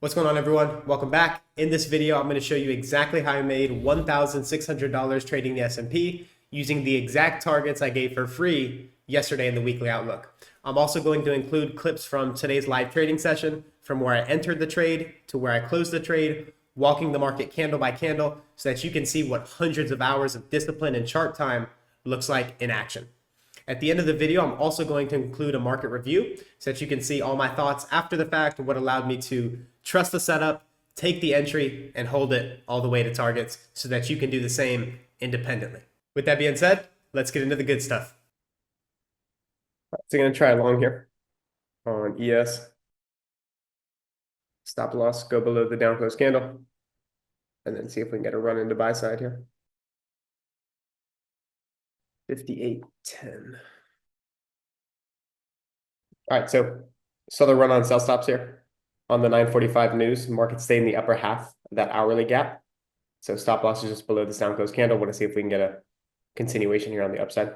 What's going on, everyone? Welcome back. In this video, I'm going to show you exactly how I made $1,600 trading the S&P using the exact targets I gave for free yesterday in the weekly outlook. I'm also going to include clips from today's live trading session, from where I entered the trade to where I closed the trade, walking the market candle by candle so that you can see what hundreds of hours of discipline and chart time looks like in action. At the end of the video, I'm also going to include a market review so that you can see all my thoughts after the fact and what allowed me to trust the setup, take the entry, and hold it all the way to targets so that you can do the same independently. With that being said, let's get into the good stuff. So I'm going to try long here on ES. Stop loss, go below the down close candle, and then see if we can get a run into buy side here. 58.10. All right, so saw the run on sell stops here. On the 9:45 news, market stayed in the upper half of that hourly gap. So stop loss is just below this down close candle. Want to see if we can get a continuation here on the upside.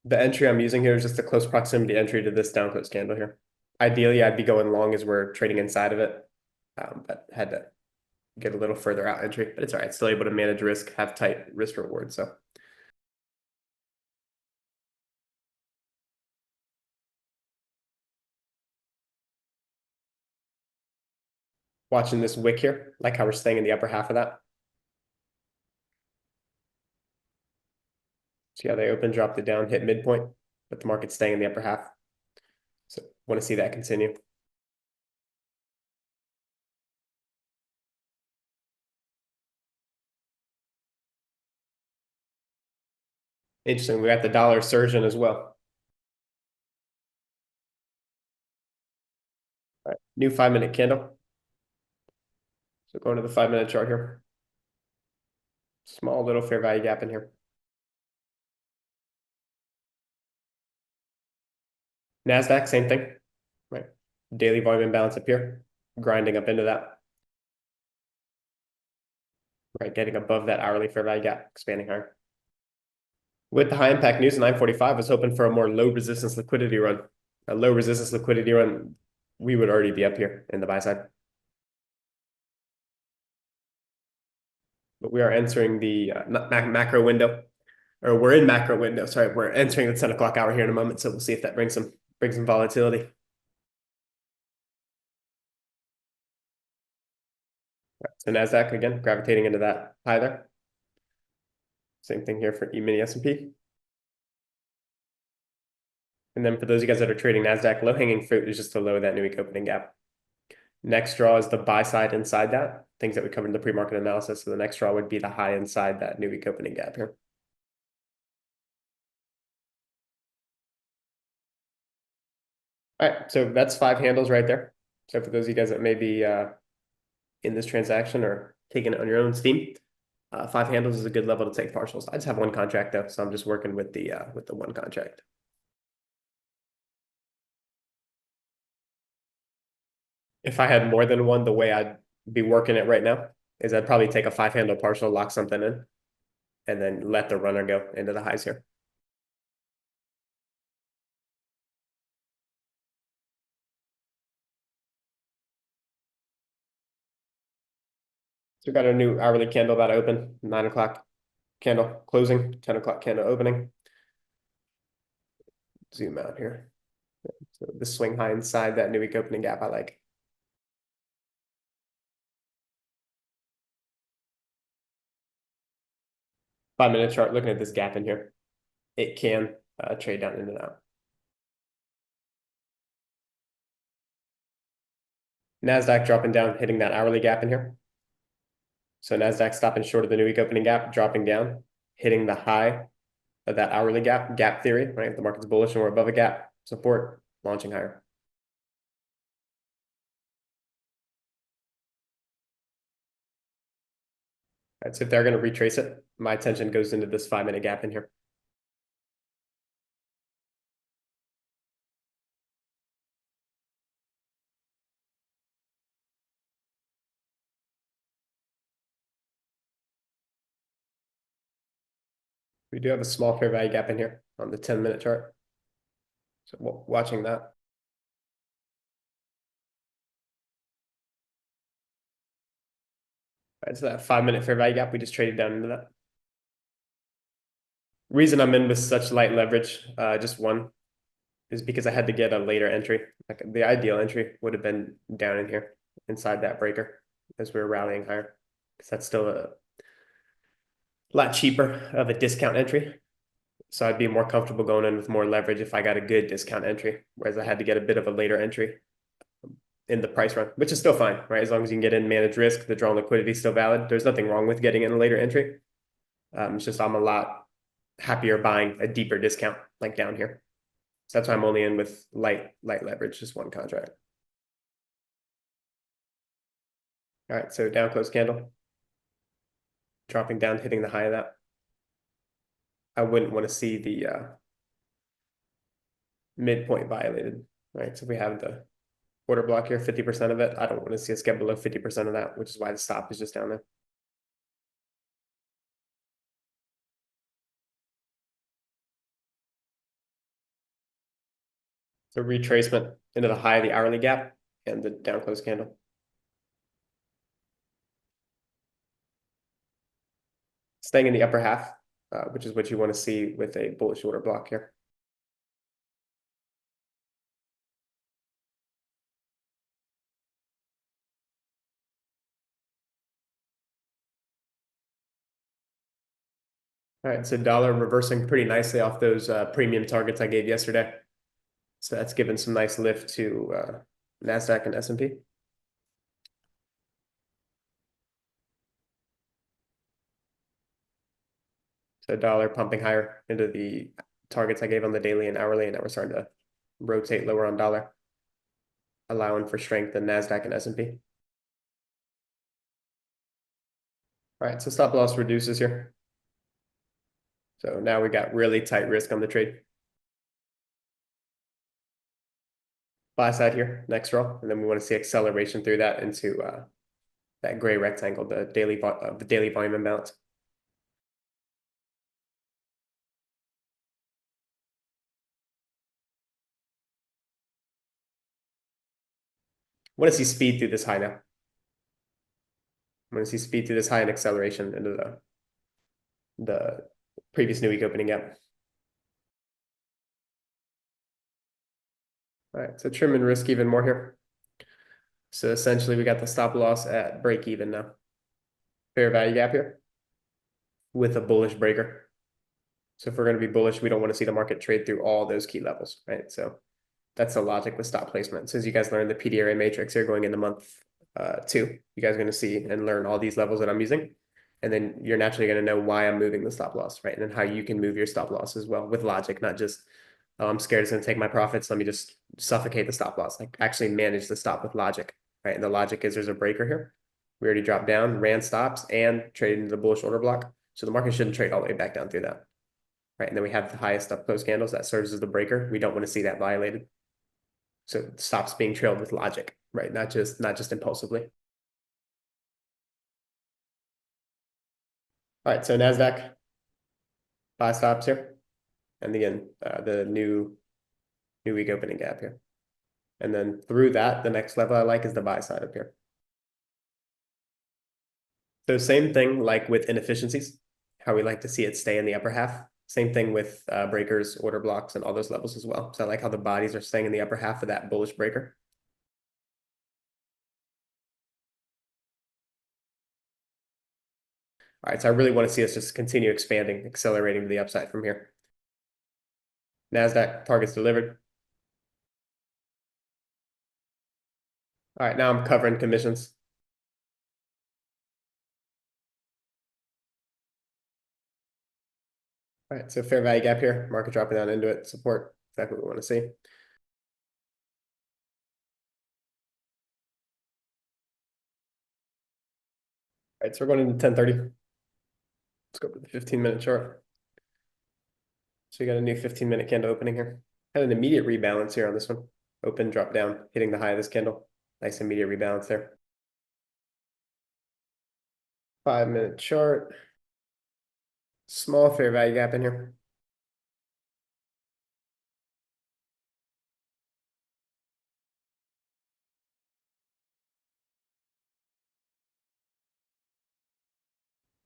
The entry I'm using here is just a close proximity entry to this down close candle here. Ideally, I'd be going long as we're trading inside of it, but had to get a little further out entry. But it's all right. Still able to manage risk, have tight risk reward. So watching this wick here, like how we're staying in the upper half of that. See how they open, dropped it down, hit midpoint, but the market's staying in the upper half. So want to see that continue. Interesting. We got the dollar surgeon as well. All right, new 5-minute candle. So going to the 5-minute chart here. Small little fair value gap in here. NASDAQ, same thing, right? Daily volume imbalance up here, grinding up into that. Right, getting above that hourly fair value gap, expanding higher. With the high impact news, 9:45 was hoping for a more low resistance liquidity run. A low resistance liquidity run, we would already be up here in the buy side. But we are entering the macro window, or we're in macro window. Sorry, we're entering the 10 o'clock hour here in a moment. So we'll see if that brings some volatility. So NASDAQ again, gravitating into that high there. Same thing here for E-mini S&P. And then for those of you guys that are trading NASDAQ, low-hanging fruit is just below that new week opening gap. Next draw is the buy side inside that, things that we covered in the pre-market analysis. So the next draw would be the high inside that new week opening gap here. All right, so that's 5 handles right there. So for those of you guys that may be in this transaction or taking it on your own steam, 5 handles is a good level to take partials. I just have 1 contract though, so I'm just working with the 1 contract. If I had more than 1, the way I'd be working it right now is I'd probably take a 5-handle partial, lock something in, and then let the runner go into the highs here. So we got a new hourly candle about to open, 9 o'clock candle closing, 10 o'clock candle opening. Zoom out here. So the swing high inside that new week opening gap I like. Five-minute chart, looking at this gap in here. It can trade down into that. NASDAQ dropping down, hitting that hourly gap in here. So NASDAQ stopping short of the new week opening gap, dropping down, hitting the high of that hourly gap theory, right? If the market's bullish and we're above a gap, support, launching higher. All right, so if they're going to retrace it, my attention goes into this 5-minute gap in here. We do have a small fair value gap in here on the 10-minute chart. So watching that. All right, so that 5-minute fair value gap, we just traded down into that. Reason I'm in with such light leverage, just one, is because I had to get a later entry. Like the ideal entry would have been down in here inside that breaker as we were rallying higher, because that's still a lot cheaper of a discount entry. So I'd be more comfortable going in with more leverage if I got a good discount entry, whereas I had to get a bit of a later entry in the price run, which is still fine, right? As long as you can get in, manage risk, the drawn liquidity is still valid. There's nothing wrong with getting in a later entry. It's just I'm a lot happier buying a deeper discount like down here. So that's why I'm only in with light leverage, just one contract. All right, so down close candle. Dropping down, hitting the high of that. I wouldn't want to see the midpoint violated, right? So if we have the order block here, 50% of it, I don't want to see us get below 50% of that, which is why the stop is just down there. So retracement into the high of the hourly gap and the down close candle. Staying in the upper half, which is what you want to see with a bullish order block here. All right, so dollar reversing pretty nicely off those premium targets I gave yesterday. So that's given some nice lift to NASDAQ and S&P. So dollar pumping higher into the targets I gave on the daily and hourly, and now we're starting to rotate lower on dollar, allowing for strength in NASDAQ and S&P. All right, so stop loss reduces here. So now we got really tight risk on the trade. Buy side here, next row, and then we want to see acceleration through that into that gray rectangle, the daily volume imbalance. I want to see speed through this high now. I want to see speed through this high and acceleration into the previous new week opening gap. All right, so trim and risk even more here. So essentially we got the stop loss at break even now. Fair value gap here with a bullish breaker. So if we're going to be bullish, we don't want to see the market trade through all those key levels, right? So that's the logic with stop placement. So as you guys learn the PDRA matrix here going into month 2, you guys are going to see and learn all these levels that I'm using. And then you're naturally going to know why I'm moving the stop loss, right? And then how you can move your stop loss as well with logic, not just, oh, I'm scared it's going to take my profits. Let me just suffocate the stop loss. Like actually manage the stop with logic, right? And the logic is there's a breaker here. We already dropped down, ran stops, and traded into the bullish order block. So the market shouldn't trade all the way back down through that, right? And then we have the highest up close candles that serves as the breaker. We don't want to see that violated. So it stops being trailed with logic, right? Not just impulsively. All right, so NASDAQ, buy stops here. And again, the new week opening gap here. And then through that, the next level I like is the buy side up here. So same thing like with inefficiencies, how we like to see it stay in the upper half. Same thing with breakers, order blocks, and all those levels as well. So I like how the bodies are staying in the upper half of that bullish breaker. All right, so I really want to see us just continue expanding, accelerating to the upside from here. NASDAQ targets delivered. All right, now I'm covering commissions. All right, so fair value gap here, market dropping down into it, support, exactly what we want to see. All right, so we're going into 10:30. Let's go to the 15-minute chart. So you got a new 15-minute candle opening here. Had an immediate rebalance here on this one. Open, drop down, hitting the high of this candle. Nice immediate rebalance there. 5-minute chart. Small fair value gap in here.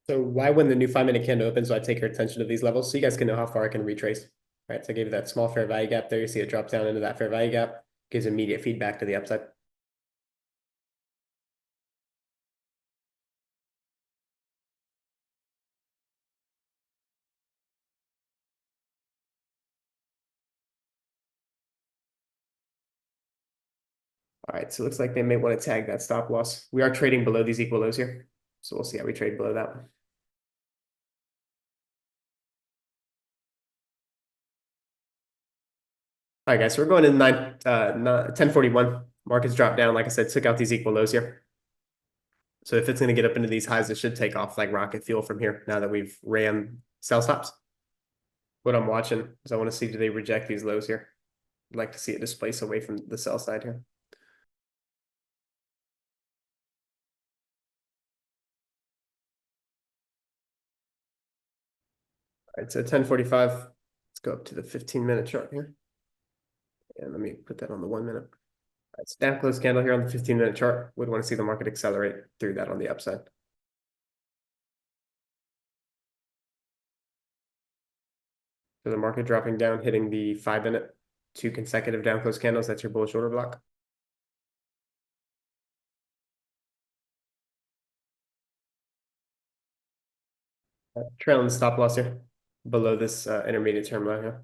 So why when the new 5-minute candle opens, do I take your attention to these levels? So you guys can know how far I can retrace. Right, so I gave you that small fair value gap there. You see it drop down into that fair value gap. Gives immediate feedback to the upside. All right, so it looks like they may want to tag that stop loss. We are trading below these equal lows here. So we'll see how we trade below that one. All right, guys, so we're going in 1041. Markets dropped down. Like I said, took out these equal lows here. So if it's going to get up into these highs, it should take off like rocket fuel from here now that we've ran sell stops. What I'm watching is I want to see, do they reject these lows here? I'd like to see it displace away from the sell side here. All right, so 1045. Let's go up to the 15-minute chart here. And let me put that on the 1 minute. All right, so down close candle here on the 15-minute chart. Would want to see the market accelerate through that on the upside. So the market dropping down, hitting the 5-minute, 2 consecutive down close candles. That's your bullish order block. Trailing stop loss here below this intermediate term line here.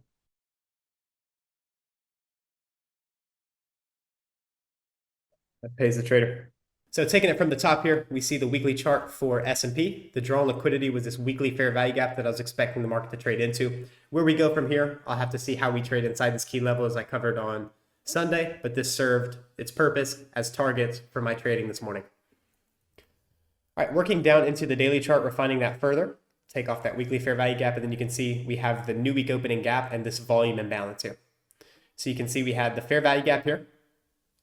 That pays the trader. So taking it from the top here, we see the weekly chart for S&P. The draw on liquidity was this weekly fair value gap that I was expecting the market to trade into. Where we go from here, I'll have to see how we trade inside this key level as I covered on Sunday, but this served its purpose as targets for my trading this morning. All right, working down into the daily chart, refining that further. Take off that weekly fair value gap, and then you can see we have the new week opening gap and this volume imbalance here. So you can see we had the fair value gap here.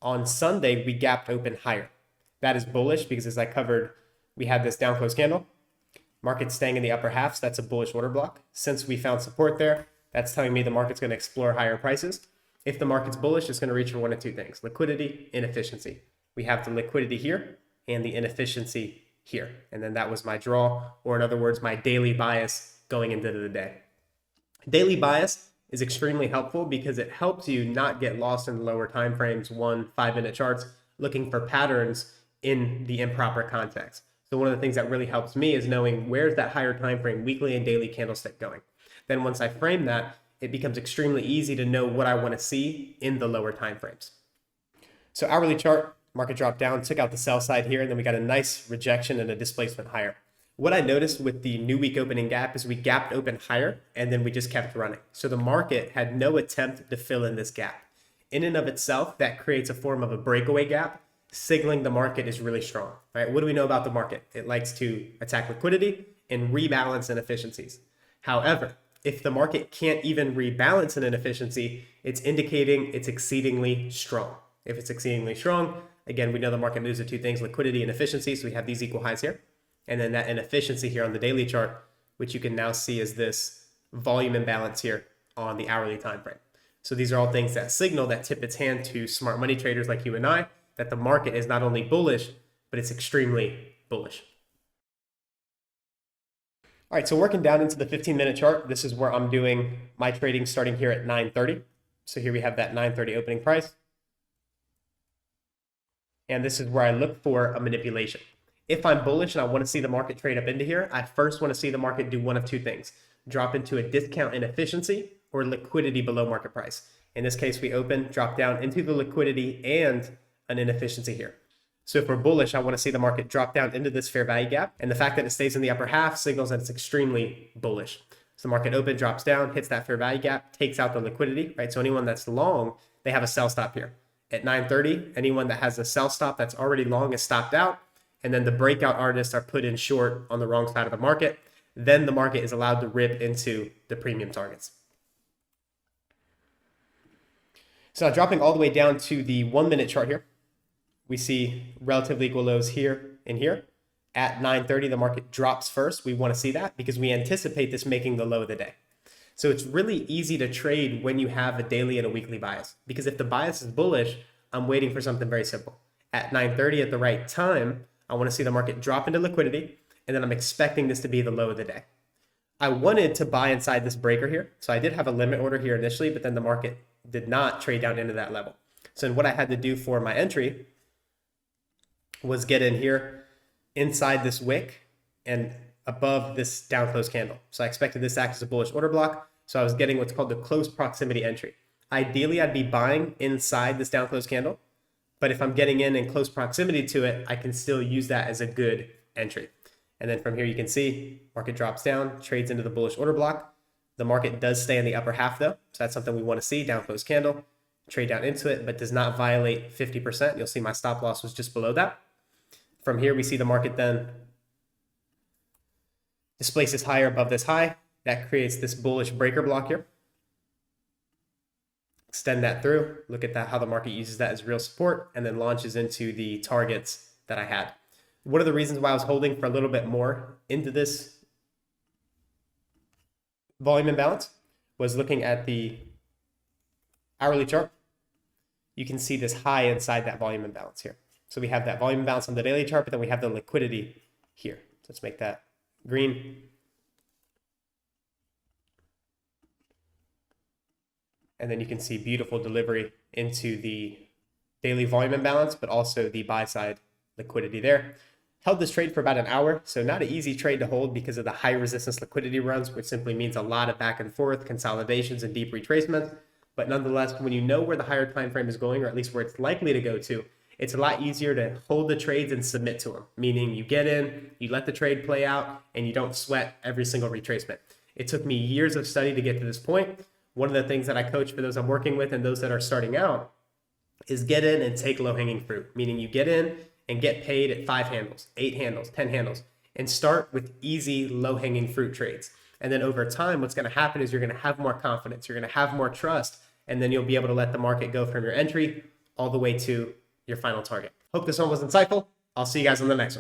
On Sunday, we gapped open higher. That is bullish because as I covered, we had this down close candle. Market staying in the upper half, so that's a bullish order block. Since we found support there, that's telling me the market's going to explore higher prices. If the market's bullish, it's going to reach for one of two things: liquidity, inefficiency. We have the liquidity here and the inefficiency here. And then that was my draw, or in other words, my daily bias going into the day. Daily bias is extremely helpful because it helps you not get lost in the lower time frames, 1-5-minute charts, looking for patterns in the improper context. So one of the things that really helps me is knowing where's that higher time frame, weekly and daily candlestick going. Then once I frame that, it becomes extremely easy to know what I want to see in the lower time frames. So hourly chart, market dropped down, took out the sell side here, and then we got a nice rejection and a displacement higher. What I noticed with the new week opening gap is we gapped open higher and then we just kept running. So the market had no attempt to fill in this gap. In and of itself, that creates a form of a breakaway gap, signaling the market is really strong, right? What do we know about the market? It likes to attack liquidity and rebalance inefficiencies. However, if the market can't even rebalance an inefficiency, it's indicating it's exceedingly strong. If it's exceedingly strong, again, we know the market moves to two things: liquidity and efficiency. So we have these equal highs here. And then that inefficiency here on the daily chart, which you can now see as this volume imbalance here on the hourly time frame. So these are all things that signal, that tip its hand to smart money traders like you and I, that the market is not only bullish, but it's extremely bullish. All right, so working down into the 15-minute chart, this is where I'm doing my trading starting here at 9:30. So here we have that 9:30 opening price. And this is where I look for a manipulation. If I'm bullish and I want to see the market trade up into here, I first want to see the market do one of two things: drop into a discount inefficiency or liquidity below market price. In this case, we open, drop down into the liquidity and an inefficiency here. So if we're bullish, I want to see the market drop down into this fair value gap. And the fact that it stays in the upper half signals that it's extremely bullish. So the market open, drops down, hits that fair value gap, takes out the liquidity, right? So anyone that's long, they have a sell stop here. At 9:30, anyone that has a sell stop that's already long is stopped out. And then the breakout artists are put in short on the wrong side of the market. Then the market is allowed to rip into the premium targets. So now dropping all the way down to the 1-minute chart here, we see relatively equal lows here and here. At 9:30, the market drops first. We want to see that because we anticipate this making the low of the day. So it's really easy to trade when you have a daily and a weekly bias, because if the bias is bullish, I'm waiting for something very simple. At 9:30 at the right time, I want to see the market drop into liquidity and then I'm expecting this to be the low of the day. I wanted to buy inside this breaker here. So I did have a limit order here initially, but then the market did not trade down into that level. So what I had to do for my entry was get in here inside this wick and above this down close candle. So I expected this to act as a bullish order block. So I was getting what's called the close proximity entry. Ideally, I'd be buying inside this down close candle, but if I'm getting in close proximity to it, I can still use that as a good entry. And then from here, you can see market drops down, trades into the bullish order block. The market does stay in the upper half though. So that's something we want to see, down close candle, trade down into it, but does not violate 50%. You'll see my stop loss was just below that. From here, we see the market then displaces higher above this high. That creates this bullish breaker block here. Extend that through, look at that, how the market uses that as real support, and then launches into the targets that I had. One of the reasons why I was holding for a little bit more into this volume imbalance was looking at the hourly chart. You can see this high inside that volume imbalance here. So we have that volume imbalance on the daily chart, but then we have the liquidity here. So let's make that green. And then you can see beautiful delivery into the daily volume imbalance, but also the buy side liquidity there. Held this trade for about an hour, so not an easy trade to hold because of the high resistance liquidity runs, which simply means a lot of back and forth, consolidations, and deep retracements. But nonetheless, when you know where the higher time frame is going, or at least where it's likely to go to, it's a lot easier to hold the trades and submit to them, meaning you get in, you let the trade play out, and you don't sweat every single retracement. It took me years of study to get to this point. One of the things that I coach for those I'm working with and those that are starting out is get in and take low-hanging fruit, meaning you get in and get paid at 5 handles, 8 handles, 10 handles, and start with easy low-hanging fruit trades. And then over time, what's going to happen is you're going to have more confidence, you're going to have more trust, and then you'll be able to let the market go from your entry all the way to your final target. Hope this one was insightful. I'll see you guys on the next one.